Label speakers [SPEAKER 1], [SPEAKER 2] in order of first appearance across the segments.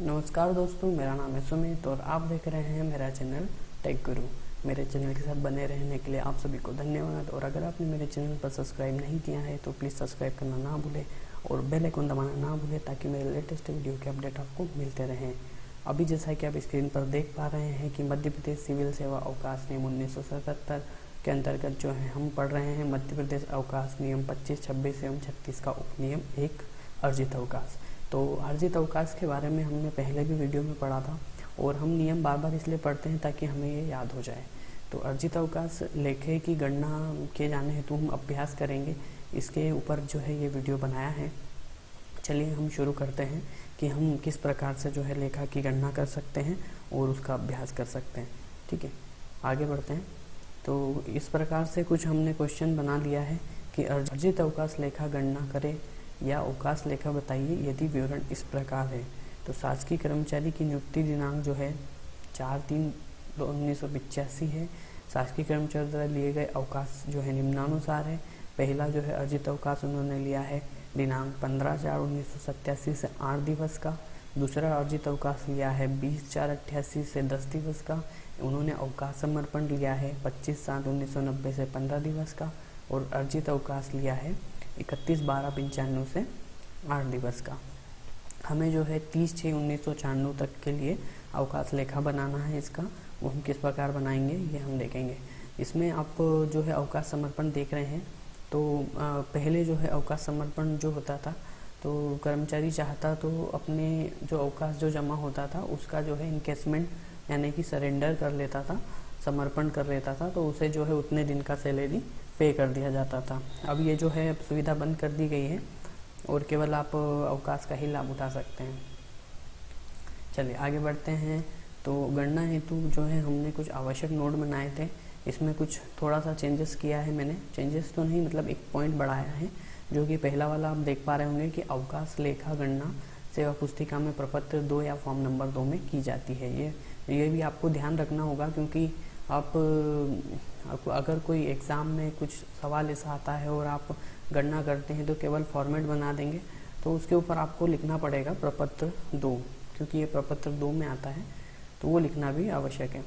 [SPEAKER 1] नमस्कार दोस्तों, मेरा नाम है सुमित और आप देख रहे हैं मेरा चैनल टेक गुरु। मेरे चैनल के साथ बने रहने के लिए आप सभी को धन्यवाद। और अगर आपने मेरे चैनल पर सब्सक्राइब नहीं किया है तो प्लीज़ सब्सक्राइब करना ना भूलें और बेल आइकन दबाना ना भूलें ताकि मेरे लेटेस्ट वीडियो के अपडेट आपको मिलते रहें। अभी जैसा कि आप स्क्रीन पर देख पा रहे हैं कि मध्य प्रदेश सिविल सेवा अवकाश नियम 1977 के अंतर्गत जो है हम पढ़ रहे हैं मध्य प्रदेश अवकाश नियम 25, 26 एवं 36 का उपनियम 1 अर्जित अवकाश। तो अर्जित अवकाश के बारे में हमने पहले भी वीडियो में पढ़ा था और हम नियम बार बार इसलिए पढ़ते हैं ताकि हमें ये याद हो जाए। तो अर्जित अवकाश लेखे की गणना किए जाने हेतु हम अभ्यास करेंगे, इसके ऊपर जो है ये वीडियो बनाया है। चलिए हम शुरू करते हैं कि हम किस प्रकार से जो है लेखा की गणना कर सकते हैं और उसका अभ्यास कर सकते हैं। ठीक है, आगे बढ़ते हैं। तो इस प्रकार से कुछ हमने क्वेश्चन बना लिया है कि अर्जित अवकाश लेखा गणना करें या अवकाश लेखा बताइए यदि विवरण इस प्रकार है। तो शासकीय कर्मचारी की नियुक्ति दिनांक जो है 4/3/1985 है। शासकीय कर्मचारी द्वारा लिए गए अवकाश जो है निम्नानुसार है। पहला जो है अर्जित अवकाश उन्होंने लिया है दिनांक 15/4/1987 से 8 दिवस का। दूसरा अर्जित अवकाश लिया है 20/4/88 से 10 दिवस का। उन्होंने अवकाश समर्पण लिया है 25/7/1990 से 15 दिवस का। और अर्जित अवकाश लिया है 31/12/95 से 8 दिवस का। हमें जो है 30/6/1996 तक के लिए अवकाश लेखा बनाना है। इसका वो हम किस प्रकार बनाएंगे ये हम देखेंगे। इसमें आप जो है अवकाश समर्पण देख रहे हैं। तो पहले जो है अवकाश समर्पण जो होता था तो कर्मचारी चाहता तो अपने जो अवकाश जो जमा होता था उसका जो है इनकेसमेंट यानी कि सरेंडर कर लेता था, समर्पण कर लेता था, तो उसे जो है उतने दिन का सैलरी पे कर दिया जाता था। अब ये जो है सुविधा बंद कर दी गई है और केवल आप अवकाश का ही लाभ उठा सकते हैं। चलिए आगे बढ़ते हैं। तो गणना हेतु जो है हमने कुछ आवश्यक नोट बनाए थे। इसमें कुछ थोड़ा सा चेंजेस किया है मैंने, चेंजेस तो नहीं मतलब एक पॉइंट बढ़ाया है, जो कि पहला वाला आप देख पा रहे होंगे कि अवकाश लेखा गणना सेवा पुस्तिका में प्रपत्र 2 या फॉर्म नंबर 2 में की जाती है। ये भी आपको ध्यान रखना होगा, क्योंकि आपको अगर कोई एग्ज़ाम में कुछ सवाल ऐसा आता है और आप गणना करते हैं तो केवल फॉर्मेट बना देंगे, तो उसके ऊपर आपको लिखना पड़ेगा प्रपत्र 2, क्योंकि ये प्रपत्र 2 में आता है, तो वो लिखना भी आवश्यक है।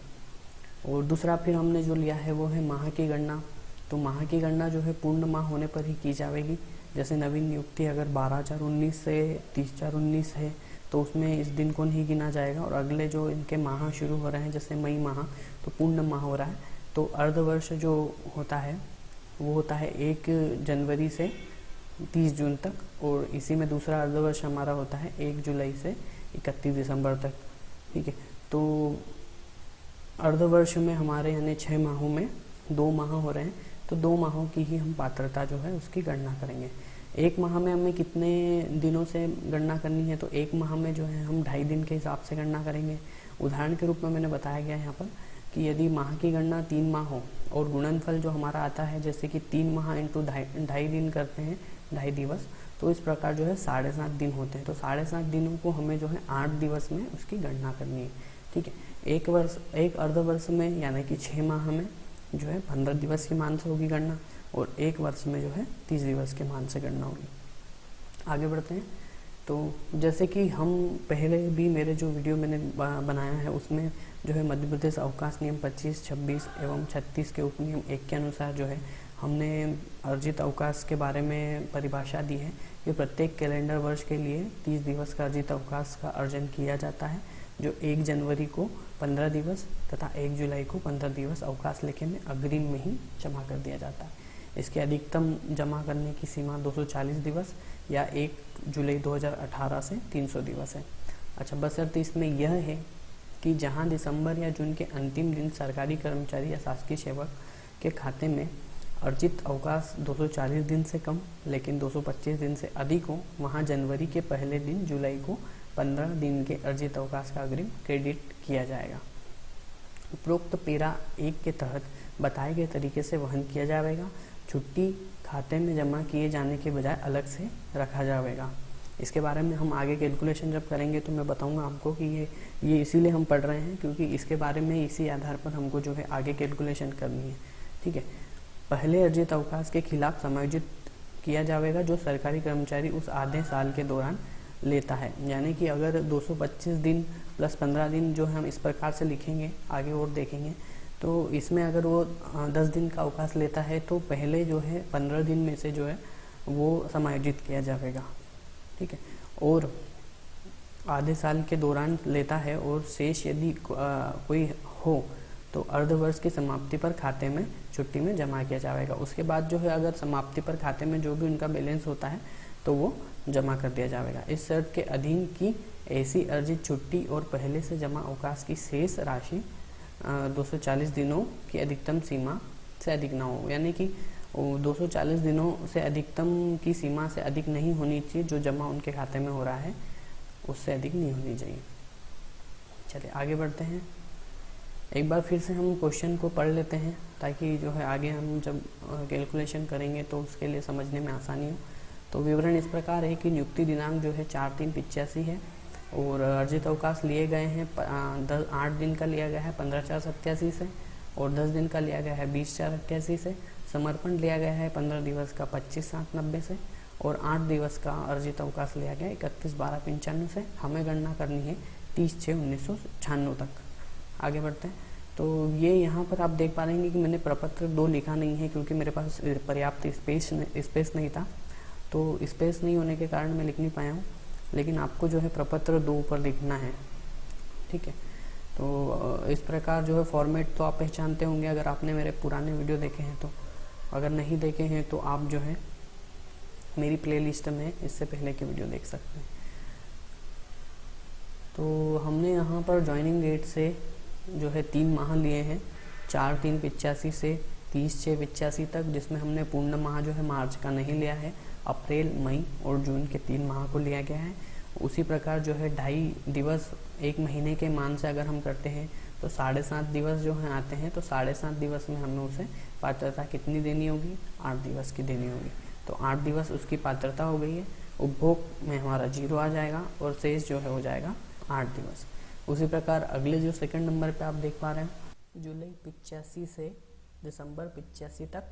[SPEAKER 1] और दूसरा फिर हमने जो लिया है वो है माह की गणना। तो माह की गणना जो है पूर्ण माह होने पर ही की जाएगी। जैसे नवीन नियुक्ति अगर 12/4/19 से 30/4/19 है तो उसमें इस दिन को नहीं गिना जाएगा। और अगले जो इनके माह शुरू हो रहे हैं जैसे मई माह, तो पूर्ण माह हो रहा है, तो अर्धवर्ष जो होता है वो होता है 1 जनवरी से 30 जून तक। और इसी में दूसरा अर्धवर्ष हमारा होता है 1 जुलाई से 31 दिसंबर तक। ठीक है, तो अर्धवर्ष में हमारे यानी 6 माहों में 2 माह हो रहे हैं, तो 2 माहों की ही हम पात्रता जो है उसकी गणना करेंगे। 1 माह में हमें कितने दिनों से गणना करनी है, तो 1 माह में जो है हम 2.5 दिन के हिसाब से गणना करेंगे। उदाहरण के रूप में मैंने बताया गया है यहाँ पर कि यदि माह की गणना 3 माह हो और गुणनफल जो हमारा आता है जैसे कि 3 माह इंटू 2.5 दिन करते हैं, 2.5 दिवस, तो इस प्रकार जो है 7.5 दिन होते हैं। तो 7.5 दिनों को हमें जो है 8 दिवस में उसकी गणना करनी है। ठीक है, एक अर्धवर्ष में यानी कि 6 माह में जो है 15 दिवस के मान से होगी गणना, और 1 वर्ष में जो है 30 दिवस के मान से गणना होगी। आगे बढ़ते हैं। तो जैसे कि हम पहले भी मेरे जो वीडियो मैंने बनाया है उसमें जो है मध्य प्रदेश अवकाश नियम 25, 26 एवं 36 के उपनियम 1 के अनुसार जो है हमने अर्जित अवकाश के बारे में परिभाषा दी है कि प्रत्येक कैलेंडर वर्ष के लिए 30 दिवस का अर्जित अवकाश का अर्जन किया जाता है, जो 1 जनवरी को 15 दिवस तथा 1 जुलाई को 15 दिवस अवकाश लेखे में अग्रिम में ही जमा कर दिया जाता है। इसके अधिकतम जमा करने की सीमा 240 दिवस या 1 जुलाई 2018 से 300 दिवस है। अच्छा, बशर्ते इसमें यह है कि जहां दिसंबर या जून के अंतिम दिन सरकारी कर्मचारी या शासकीय सेवक के खाते में अर्जित अवकाश 240 दिन से कम लेकिन 225 दिन से अधिक हो, वहां जनवरी के पहले दिन जुलाई को 15 दिन के अर्जित अवकाश का अग्रिम क्रेडिट किया जाएगा। उपरोक्त पैरा 1 के तहत बताए गए तरीके से वहन किया जाएगा। छुट्टी खाते में जमा किए जाने के बजाय अलग से रखा जाएगा। इसके बारे में हम आगे कैलकुलेशन जब करेंगे तो मैं बताऊंगा आपको कि ये इसीलिए हम पढ़ रहे हैं क्योंकि इसके बारे में इसी आधार पर हमको जो है आगे कैलकुलेशन करनी है। ठीक है, पहले अर्जित अवकाश के खिलाफ समायोजित किया जाएगा जो सरकारी कर्मचारी उस आधे साल के दौरान लेता है। यानी कि अगर 225 दिन प्लस 15 दिन जो है हम इस प्रकार से लिखेंगे, आगे और देखेंगे, तो इसमें अगर वो 10 दिन का अवकाश लेता है तो पहले जो है 15 दिन में से जो है वो समायोजित किया जाएगा, ठीक है। और आधे साल के दौरान लेता है और शेष यदि कोई हो तो अर्धवर्ष की समाप्ति पर खाते में छुट्टी में जमा किया जाएगा। उसके बाद जो है अगर समाप्ति पर खाते में जो भी उनका बैलेंस होता है तो वो जमा कर दिया जाएगा। इस शर्त के अधीन की ऐसी अर्जित छुट्टी और पहले से जमा अवकाश की शेष राशि 240 दिनों की अधिकतम सीमा से अधिक ना हो। यानी कि 240 दिनों से अधिकतम की सीमा से अधिक नहीं होनी चाहिए, जो जमा उनके खाते में हो रहा है उससे अधिक नहीं होनी चाहिए। चलिए आगे बढ़ते हैं। एक बार फिर से हम क्वेश्चन को पढ़ लेते हैं ताकि जो है आगे हम जब कैलकुलेशन करेंगे तो उसके लिए समझने में आसानी हो। तो विवरण इस प्रकार है कि नियुक्ति दिनांक जो है 4/3/85 है और अर्जित अवकाश लिए गए हैं 8 दिन का लिया गया है 15/4/87 से और 10 दिन का लिया गया है 20/4/88 से। समर्पण लिया गया है 15 दिवस का 25/7/90 से और 8 दिवस का अर्जित अवकाश लिया गया 31/12/95 से। हमें गणना करनी है 30/6/1996 तक। आगे बढ़ते हैं। तो ये यहाँ पर आप देख पा रहे हैं कि मैंने प्रपत्र 2 लिखा नहीं है क्योंकि मेरे पास पर्याप्त स्पेस नहीं था, तो स्पेस नहीं होने के कारण मैं लिख नहीं पाया हूँ, लेकिन आपको जो है प्रपत्र 2 पर लिखना है, ठीक है। तो इस प्रकार जो है फॉर्मेट तो आप पहचानते होंगे अगर आपने मेरे पुराने वीडियो देखे हैं तो। अगर नहीं देखे हैं तो आप जो है मेरी प्लेलिस्ट में इससे पहले के वीडियो देख सकते हैं। तो हमने यहाँ पर ज्वाइनिंग डेट से जो है 3 माह लिए हैं, 4/3/85 से 30/6/85 तक, जिसमें हमने पूर्ण माह जो है मार्च का नहीं लिया है, अप्रैल, मई और जून के 3 माह को लिया गया है। उसी प्रकार जो है 2.5 दिवस एक महीने के मान से अगर हम करते हैं तो 7.5 दिवस जो हैं आते हैं, तो 7.5 दिवस में हमें उसे पात्रता कितनी देनी होगी, 8 दिवस की देनी होगी। तो 8 दिवस उसकी पात्रता हो गई है। उपभोग में हमारा 0 आ जाएगा और शेष जो है हो जाएगा 8 दिवस। उसी प्रकार अगले जो सेकंड नंबर पे आप देख पा रहे हैं, जुलाई 85 से दिसंबर 85 तक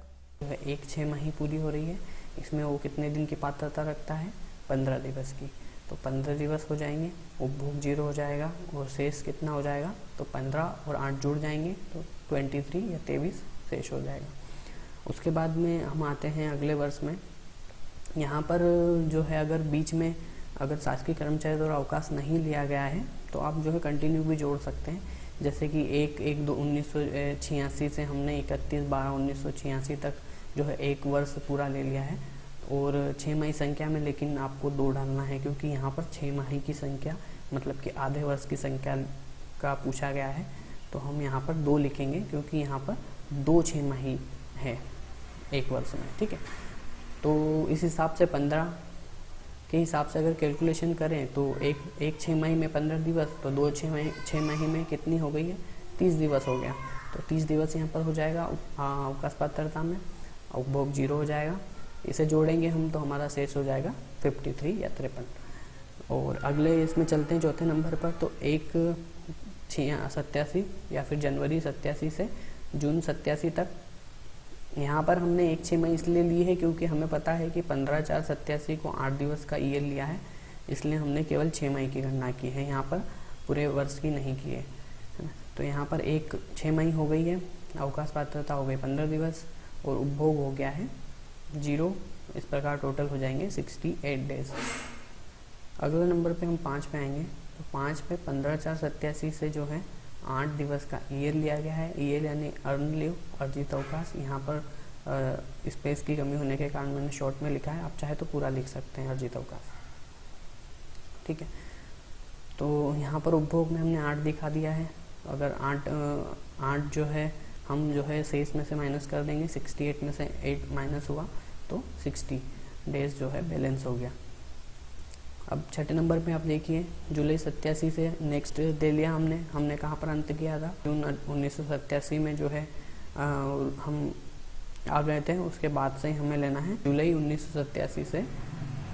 [SPEAKER 1] जो है 1 6 पूरी हो रही है। इसमें वो कितने दिन की पात्रता रखता है, 15 दिवस की। तो 15 दिवस हो जाएंगे, उपभोग 0 हो जाएगा और शेष कितना हो जाएगा, तो 15 और 8 जुड़ जाएंगे तो 23 या 23 शेष हो जाएगा। उसके बाद में हम आते हैं अगले वर्ष में। यहाँ पर जो है अगर बीच में अगर शासकीय कर्मचारी द्वारा अवकाश नहीं लिया गया है तो आप जो है कंटिन्यू भी जोड़ सकते हैं। जैसे कि 1/1/1986 से हमने 31/12/1986 तक जो है 1 वर्ष पूरा ले लिया है और 6 माही संख्या में, लेकिन आपको 2 डालना है क्योंकि यहाँ पर 6 माही की संख्या मतलब कि आधे वर्ष की संख्या का पूछा गया है। तो हम यहाँ पर 2 लिखेंगे क्योंकि यहाँ पर 2 6 माही है 1 वर्ष में, ठीक है। तो इस हिसाब से 15 के हिसाब से अगर कैलकुलेशन करें तो एक 6 माही में 15 दिवस, तो 2 6 माही में कितनी हो गई है, 30 दिवस हो गया। तो 30 दिवस यहाँ पर हो जाएगा अवकाश पात्रता में, उपभोग 0 हो जाएगा। इसे जोड़ेंगे हम तो हमारा शेष हो जाएगा 53 या 53। और अगले इसमें चलते हैं चौथे नंबर पर। तो 1/6/87 या फिर जनवरी 87 से जून 87 तक। यहाँ पर हमने 1 6 मई इसलिए ली है क्योंकि हमें पता है कि 15/4/87 को 8 दिवस का ईयर लिया है, इसलिए हमने केवल 6 मई की गणना की है, यहाँ पर पूरे वर्ष की नहीं की है ना। तो यहाँ पर 1 6 मई हो गई है, अवकाश पात्रता हो गई 15 दिवस और उपभोग हो गया है 0। इस प्रकार टोटल हो जाएंगे 68 डेज। अगले नंबर पे हम 5 पे आएंगे। तो 5 पे 15/4/87 से जो है 8 दिवस का ईयर लिया गया है। ईयर यानी अर्न लीव, अर्जित अवकाश। यहाँ पर स्पेस की कमी होने के कारण मैंने शॉर्ट में लिखा है, आप चाहे तो पूरा लिख सकते हैं अर्जित अवकाश, ठीक है। तो यहाँ पर उपभोग में हमने 8 दिखा दिया है। अगर 8 जो है हम जो है शेष में से माइनस कर देंगे, 68 में से 8 माइनस हुआ तो 60 डेज जो है बैलेंस हो गया। अब छठे नंबर पे आप देखिए, जुलाई 87 से नेक्स्ट दे लिया हमने कहाँ पर अंत किया था, जून 1987 में जो है हम आ गए थे। उसके बाद से ही हमें लेना है जुलाई 1987 से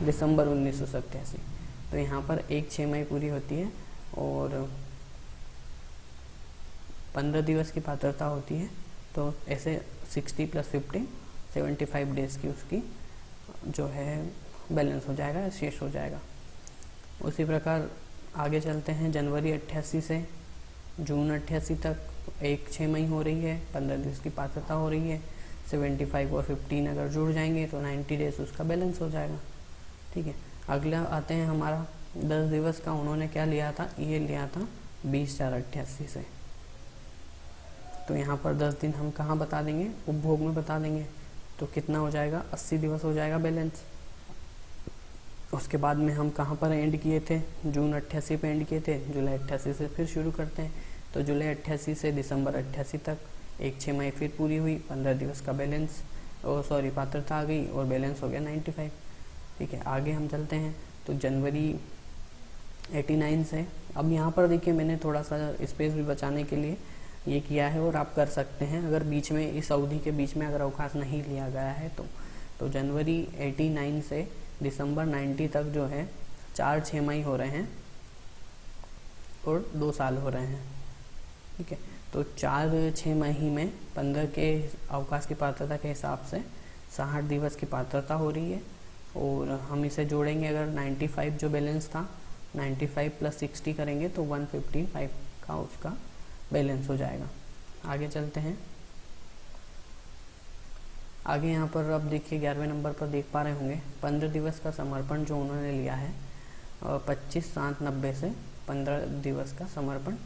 [SPEAKER 1] दिसंबर 1987। तो यहाँ पर 1 6 मई पूरी होती है और 15 दिवस की पात्रता होती है। तो ऐसे 60 + 50 75 डेज की उसकी जो है बैलेंस हो जाएगा, शेष हो जाएगा। उसी प्रकार आगे चलते हैं, जनवरी 88 से जून 88 तक एक 6 मई हो रही है, 15 दिवस की पात्रता हो रही है। 75 और 15 अगर जुड़ जाएंगे तो 90 डेज उसका बैलेंस हो जाएगा। ठीक है, अगला आते हैं हमारा 10 दिवस का। उन्होंने क्या लिया था, ये लिया था 20/4/88 से। तो यहाँ पर 10 दिन हम कहाँ बता देंगे, उपभोग में बता देंगे। तो कितना हो जाएगा, 80 दिवस हो जाएगा बैलेंस। उसके बाद में हम कहाँ पर एंड किए थे, जून 88 पे एंड किए थे। जुलाई 88 से फिर शुरू करते हैं। तो जुलाई 88 से दिसंबर 88 तक एक 6 मई फिर पूरी हुई, 15 दिवस का बैलेंस पात्रता आ गई और बैलेंस हो गया 95। ठीक है, आगे हम चलते हैं। तो जनवरी 89 से, अब यहाँ पर देखिए मैंने थोड़ा सा स्पेस भी बचाने के लिए ये किया है, और आप कर सकते हैं अगर बीच में इस अवधि के बीच में अगर अवकाश नहीं लिया गया है तो जनवरी 89 से दिसंबर 90 तक जो है 4-6 मई हो रहे हैं और 2 साल हो रहे हैं। ठीक है, तो 4-6 मई में 15 के अवकाश की पात्रता के हिसाब से 60 दिवस की पात्रता हो रही है। और हम इसे जोड़ेंगे, अगर 95 जो बैलेंस था, 95 + 60 करेंगे तो 155 का उसका बैलेंस हो जाएगा। आगे चलते हैं। आगे यहाँ पर अब देखिए 11वें नंबर पर देख पा रहे होंगे 15 दिवस का समर्पण जो उन्होंने लिया है, 25/7/90 से 15 दिवस का समर्पण।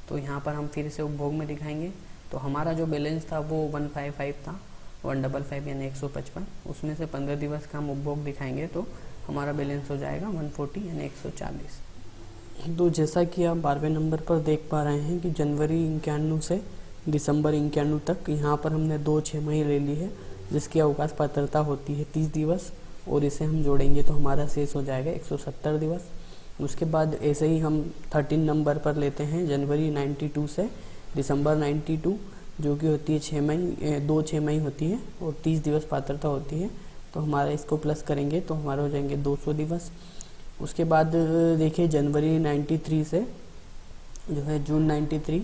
[SPEAKER 1] तो यहाँ पर हम फिर से उपभोग में दिखाएंगे। तो हमारा जो बैलेंस था वो 155 था, 155 यानी 155। उसमें से 15 दिवस का हम उपभोग दिखाएंगे तो हमारा बैलेंस हो जाएगा 140 यानी 140। तो जैसा कि आप 12वें नंबर पर देख पा रहे हैं कि जनवरी 91 से दिसंबर 91 तक यहाँ पर हमने 2-6 मई ले ली है, जिसकी अवकाश पात्रता होती है 30 दिवस, और इसे हम जोड़ेंगे तो हमारा शेष हो जाएगा 170 दिवस। उसके बाद ऐसे ही हम 13 नंबर पर लेते हैं जनवरी 92 से दिसंबर 92, जो कि होती है 6 मई, 2-6 मई होती है और 30 दिवस पात्रता होती है। तो हमारा इसको प्लस करेंगे तो हमारे हो जाएंगे 200 दिवस। उसके बाद देखिए जनवरी 93 से जो है जून 93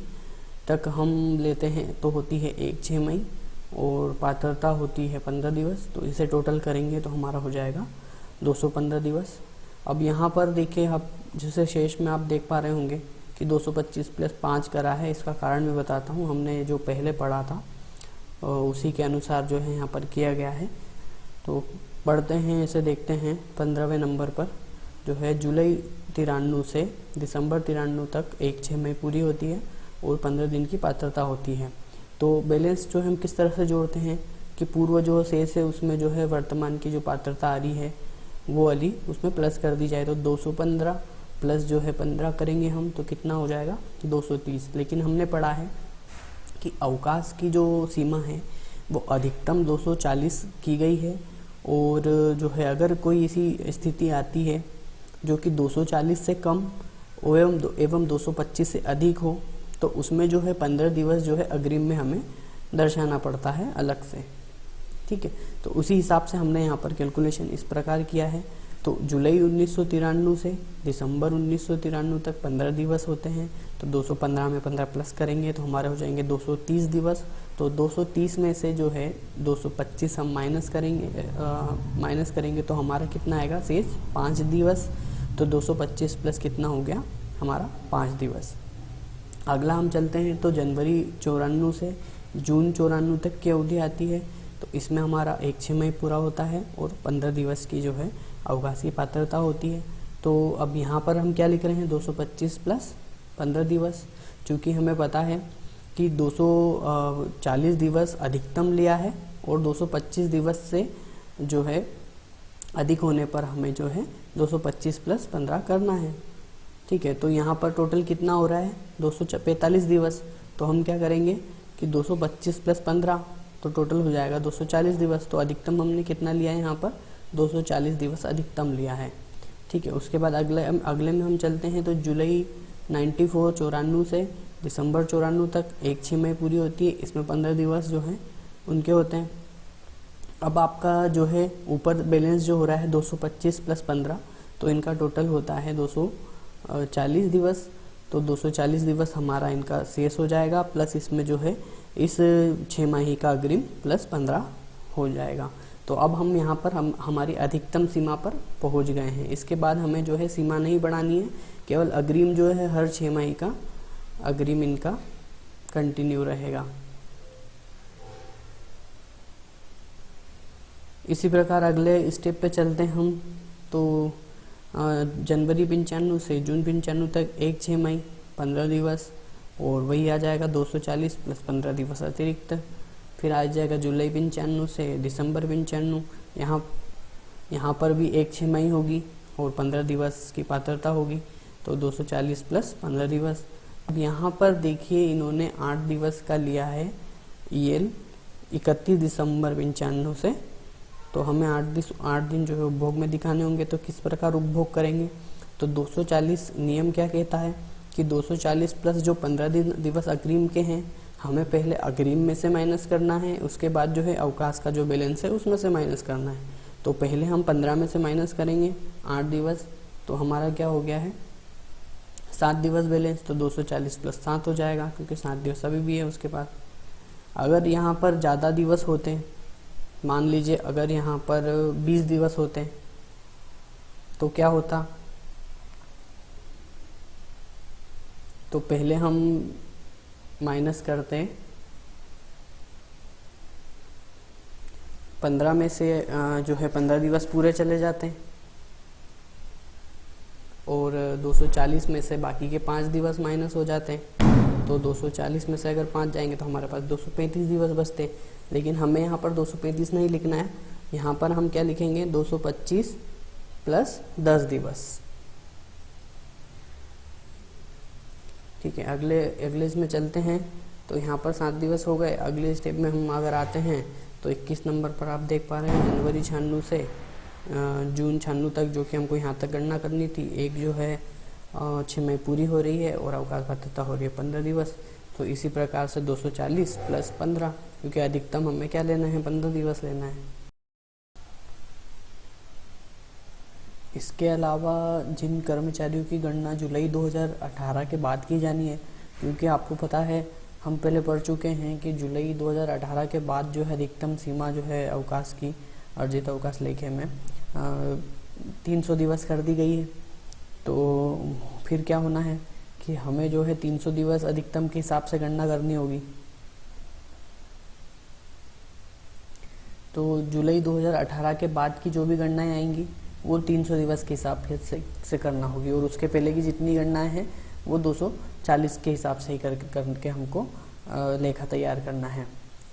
[SPEAKER 1] तक हम लेते हैं तो होती है 1-6 मई और पात्रता होती है 15 दिवस। तो इसे टोटल करेंगे तो हमारा हो जाएगा 215 दिवस। अब यहाँ पर देखिए आप जैसे शेष में आप देख पा रहे होंगे कि 225 + 5 करा है। इसका कारण मैं बताता हूँ, हमने जो पहले पढ़ा था उसी के अनुसार जो है यहाँ पर किया गया है। तो पढ़ते हैं, इसे देखते हैं 15वें नंबर पर जो है जुलाई 93 से दिसंबर 93 तक 1-6 मई पूरी होती है और 15 दिन की पात्रता होती है। तो बैलेंस जो हम किस तरह से जोड़ते हैं कि पूर्व जो शेष है उसमें जो है वर्तमान की जो पात्रता आ रही है वो वाली उसमें प्लस कर दी जाए। तो 215 प्लस जो है 15 करेंगे हम तो कितना हो जाएगा 230। लेकिन हमने पढ़ा है कि अवकाश की जो सीमा है वो अधिकतम 240 की गई है, और जो है अगर कोई ऐसी स्थिति आती है जो कि 240 से कम एवं 225 से अधिक हो तो उसमें जो है 15 दिवस जो है अग्रिम में हमें दर्शाना पड़ता है अलग से। ठीक है, तो उसी हिसाब से हमने यहाँ पर कैलकुलेशन इस प्रकार किया है। तो जुलाई 1993 से दिसंबर 1993 तक 15 दिवस होते हैं। तो 215 में 15 प्लस करेंगे तो हमारे हो जाएंगे 230 दिवस। तो 230 में से जो है 225 हम माइनस करेंगे तो हमारा कितना आएगा शेष 5 दिवस। तो 225 प्लस कितना हो गया हमारा 5 दिवस। अगला हम चलते हैं तो जनवरी 94 से जून 94 तक की अवधि आती है। तो इसमें हमारा 1-6 मई पूरा होता है और 15 दिवस की जो है अवकाश की पात्रता होती है। तो अब यहाँ पर हम क्या लिख रहे हैं 225 + 15 दिवस, चूँकि हमें पता है कि 240 दिवस अधिकतम लिया है और 225 दिवस से जो है अधिक होने पर हमें जो है 225 + 15 करना है। ठीक है, तो यहाँ पर टोटल कितना हो रहा है 245 दिवस। तो हम क्या करेंगे कि 225 + 15 तो टोटल हो जाएगा 240 दिवस। तो अधिकतम हमने कितना लिया है यहाँ पर 240 दिवस अधिकतम लिया है। ठीक है, उसके बाद अगले में हम चलते हैं। तो जुलाई 94 से दिसंबर 94 तक 1-6 मई पूरी होती है। इसमें 15 दिवस जो हैं उनके होते हैं। अब आपका जो है ऊपर बैलेंस जो हो रहा है 225 + 15 तो इनका टोटल होता है 240 दिवस। तो 240 दिवस हमारा इनका शेष हो जाएगा, प्लस इसमें जो है इस 6 माही का अग्रिम + 15 हो जाएगा। तो अब हम यहाँ पर हमारी अधिकतम सीमा पर पहुँच गए हैं। इसके बाद हमें जो है सीमा नहीं बढ़ानी है, केवल अग्रिम जो है हर 6 माही का अग्रिम इनका कंटिन्यू रहेगा। इसी प्रकार अगले स्टेप पे चलते हैं हम। तो जनवरी 95 से जून 95 तक एक 6 माही 15 दिवस, और वही आ जाएगा 240 प्लस 15 दिवस अतिरिक्त। फिर आ जाएगा जुलाई 95 से दिसंबर 95, यहाँ पर भी एक 6 माही होगी और 15 दिवस की पात्रता होगी, तो 240 प्लस 15 दिवस। अब यहाँ पर देखिए इन्होंने 8 दिवस का लिया है EL 31 दिसंबर 95 से, तो हमें 8 दिन जो है उपभोग में दिखाने होंगे। तो किस प्रकार उपभोग करेंगे, तो 240 नियम क्या कहता है कि 240 प्लस जो 15 दिवस अग्रिम के हैं, हमें पहले अग्रिम में से माइनस करना है, उसके बाद जो है अवकाश का जो बैलेंस है उसमें से माइनस करना है। तो पहले हम 15 में से माइनस करेंगे 8 दिवस, तो हमारा क्या हो गया है 7 दिवस बैलेंस, तो 240 प्लस 7 हो जाएगा, क्योंकि 7 दिवस अभी भी है उसके पास। अगर यहाँ पर ज़्यादा दिवस होते हैं, मान लीजिए अगर यहाँ पर 20 दिवस होते हैं, तो क्या होता, तो पहले हम माइनस करते हैं 15 में से जो है 15 दिवस पूरे चले जाते हैं, और 240 में से बाकी के 5 दिवस माइनस हो जाते हैं। तो 240 में से अगर 5 जाएंगे तो हमारे पास 235 दिवस बचते हैं। लेकिन हमें यहाँ पर 235 नहीं लिखना है, यहाँ पर हम क्या लिखेंगे 225 प्लस 10 दिवस। ठीक है, अगले इसमें चलते हैं। तो यहाँ पर 7 दिवस हो गए। अगले स्टेप में हम अगर आते हैं तो 21 नंबर पर आप देख पा रहे हैं जनवरी 96 से जून 96 तक, जो कि हमको यहाँ तक गणना करनी थी। एक जो है 6 मई पूरी हो रही है और अवकाश पात्रता हो रही है 15 दिवस। तो इसी प्रकार से 240 प्लस 15, क्योंकि अधिकतम हमें क्या लेना है 15 दिवस लेना है। इसके अलावा जिन कर्मचारियों की गणना जुलाई 2018 के बाद की जानी है, क्योंकि आपको पता है हम पहले पढ़ चुके हैं कि जुलाई 2018 के बाद जो है अधिकतम सीमा जो है अवकाश की अर्जित अवकाश लेखे में 300 दिवस कर दी गई है। तो फिर क्या होना है कि हमें जो है 300 दिवस अधिकतम के हिसाब से गणना करनी होगी। तो जुलाई 2018 के बाद की जो भी गणनाएं आएंगी वो 300 दिवस के हिसाब से करना होगी, और उसके पहले की जितनी गणनाएं हैं वो 240 के हिसाब से ही करके हमको लेखा तैयार करना है।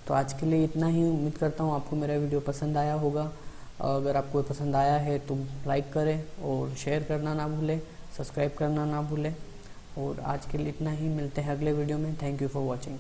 [SPEAKER 1] तो आज के लिए इतना ही। उम्मीद करता हूँ आपको मेरा वीडियो पसंद आया होगा। अगर आपको पसंद आया है तो लाइक करें और शेयर करना ना भूलें, सब्सक्राइब करना ना भूलें। और आज के लिए इतना ही, मिलते हैं अगले वीडियो में। Thank you for watching.